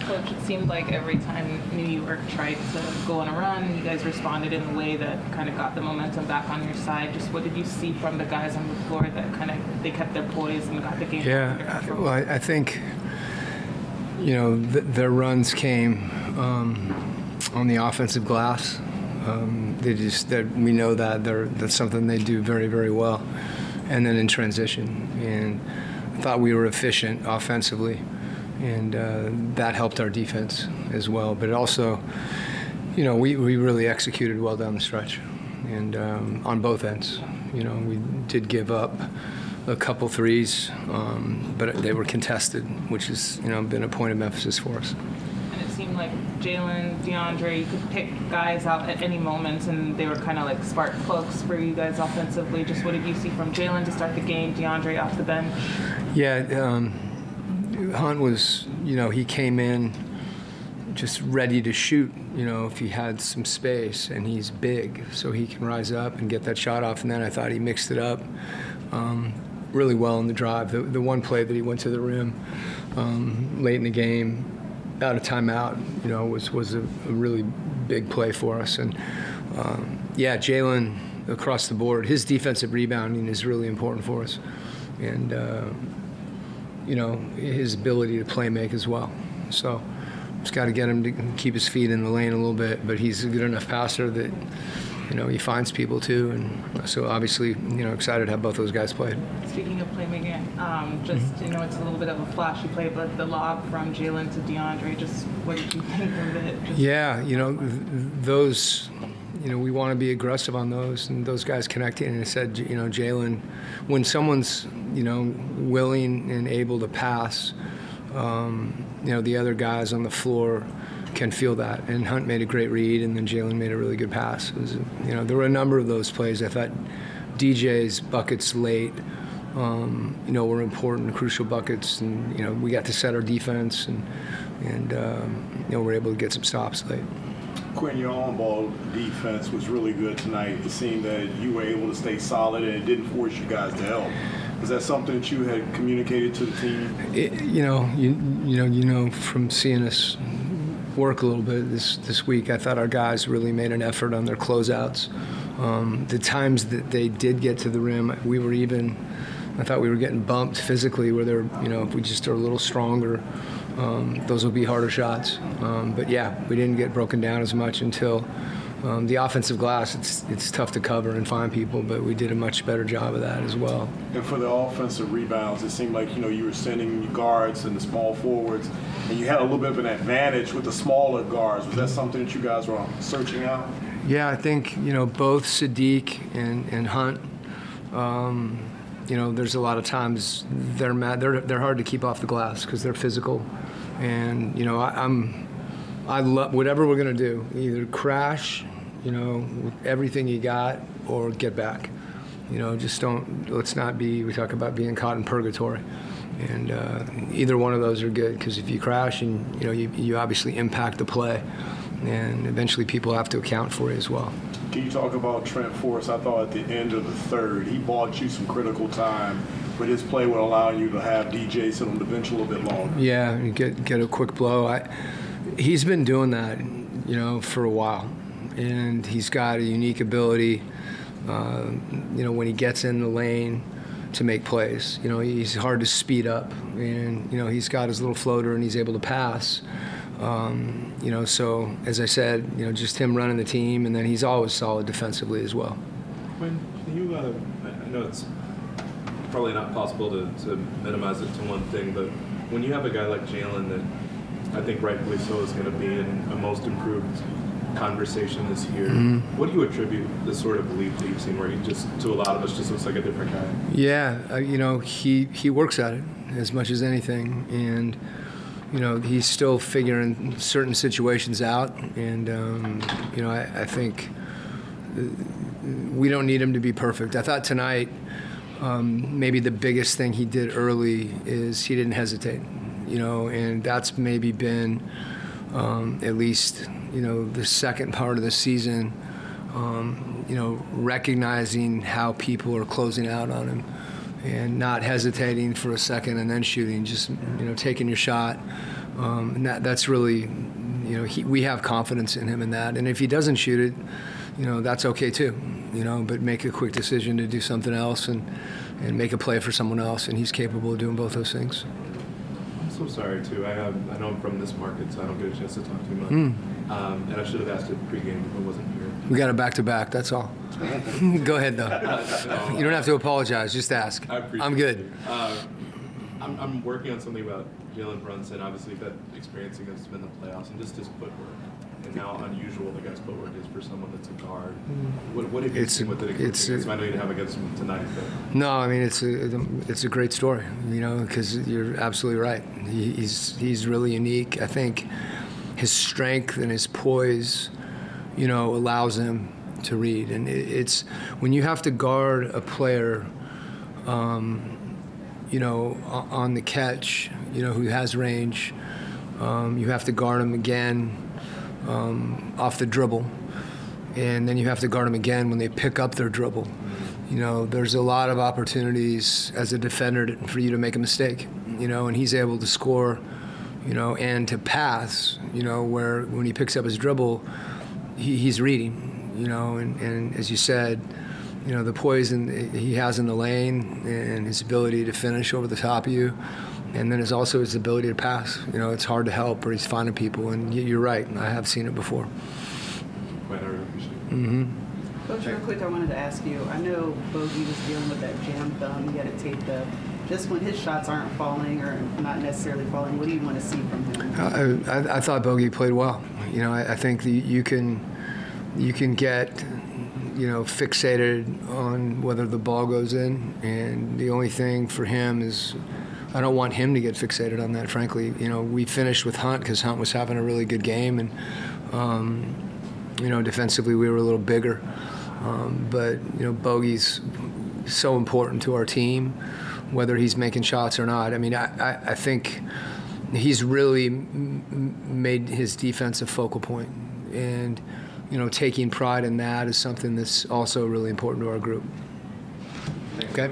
Coach, it seemed like every time New York tried to go on a run, you guys responded in a way that kind of got the momentum back on your side. Just what did you see from the guys on the floor that kind of they kept their poise and got the game under control? Well, I think, their runs came on the offensive glass. We know that's something they do very, very well. And then in transition. And I thought we were efficient offensively. And that helped our defense as well. But it also, we really executed well down the stretch. And on both ends. We did give up a couple threes, but they were contested, which has, been a point of emphasis for us. And it seemed like Jaylen, DeAndre, you could pick guys out at any moment, and they were kind of like spark plugs for you guys offensively. Just what did you see from Jaylen to start the game, DeAndre off the bench? Yeah, Hunt was, he came in just ready to shoot, if he had some space, and he's big, so he can rise up and get that shot off. And then I thought he mixed it up really well in the drive. The one play that he went to the rim late in the game, out of timeout, was a really big play for us. And Jaylen across the board, his defensive rebounding is really important for us, and his ability to play make as well. So just got to get him to keep his feet in the lane a little bit, but he's a good enough passer that he finds people too, and so obviously excited to have both those guys play. Speaking of playmaking, it's a little bit of a flashy play, but the lob from Jaylen to DeAndre, just what did you think of it? Those, we want to be aggressive on those, and those guys connecting. And I said, Jaylen, when someone's willing and able to pass, the other guys on the floor can feel that. And Hunt made a great read, and then Jaylen made a really good pass. It was, there were a number of those plays. I thought DJ's buckets late, were important, crucial buckets, and we got to set our defense, and we're able to get some stops late. Quin, your on-ball defense was really good tonight. It seemed that you were able to stay solid, and it didn't force you guys to help. Is that something that you had communicated to the team? From seeing us work a little bit this week, I thought our guys really made an effort on their closeouts. The times that they did get to the rim, I thought we were getting bumped physically, where they're, if we just are a little stronger, those will be harder shots. But we didn't get broken down as much until the offensive glass. It's tough to cover and find people, but we did a much better job of that as well. And for the offensive rebounds, it seemed like you were sending guards and the small forwards, and you had a little bit of an advantage with the smaller guards. Was that something that you guys were searching out? Yeah, I think both Sadiq and Hunt. There's a lot of times they're hard to keep off the glass because they're physical, and I love whatever we're gonna do. Either crash, with everything you got, or get back. Let's not be. We talk about being caught in purgatory, and either one of those are good, because if you crash, and you obviously impact the play, and eventually people have to account for it as well. Can you talk about Trent Forrest? I thought at the end of the third, he bought you some critical time, but his play would allow you to have DJ sit on the bench a little bit longer. Yeah, and get a quick blow. He's been doing that, for a while, and he's got a unique ability, when he gets in the lane, to make plays. He's hard to speed up, and he's got his little floater, and he's able to pass. So as I said, just him running the team, and then he's always solid defensively as well. When you, I know it's probably not possible to minimize it to one thing, but when you have a guy like Jaylen that I think rightfully so is going to be in a most improved conversation this year, what do you attribute the sort of leap that you've seen where he just, to a lot of us, just looks like a different guy? Yeah, he works at it as much as anything, and he's still figuring certain situations out, and I think we don't need him to be perfect. I thought tonight maybe the biggest thing he did early is he didn't hesitate, and that's maybe been at least the second part of the season, recognizing how people are closing out on him, and not hesitating for a second and then shooting, just taking your shot, And that's really, we have confidence in him in that. And if he doesn't shoot it, that's okay too, but make a quick decision to do something else and make a play for someone else, and he's capable of doing both those things. I'm so sorry too. I know I'm from this market, so I don't get a chance to talk too much. And I should have asked it pregame if I wasn't here. We got it back-to-back, that's all. Go ahead, though. You don't have to apologize, just ask. I appreciate I'm good. it. I'm working on something about Jaylen Brunson. Obviously, you've had experience against him in the playoffs, and just his footwork, and how unusual the guy's footwork is for someone that's a guard. What have you seen with it against him? I know you didn't have against him tonight, but No, I mean it's a great story, because you're absolutely right. He's really unique. I think his strength and his poise, allows him to read, and it's when you have to guard a player, on the catch, who has range. You have to guard him again off the dribble, and then you have to guard them again when they pick up their dribble. There's a lot of opportunities as a defender for you to make a mistake, and he's able to score, and to pass, where when he picks up his dribble, he's reading, and as you said, the poise he has in the lane and his ability to finish over the top of you. And then also his ability to pass. It's hard to help, or he's finding people. And you're right. I have seen it before. quite I really appreciate it. Coach, real quick, I wanted to ask you. I know Bogey was dealing with that jam thumb. He had it taped up. Just when his shots aren't falling or not necessarily falling, what do you want to see from him? I thought Bogey played well. I think you can get fixated on whether the ball goes in, and the only thing for him is I don't want him to get fixated on that, frankly. We finished with Hunt because Hunt was having a really good game, and defensively we were a little bigger, but Bogey's so important to our team, whether he's making shots or not. I mean, I think he's really made his defense a focal point, and taking pride in that is something that's also really important to our group. Okay.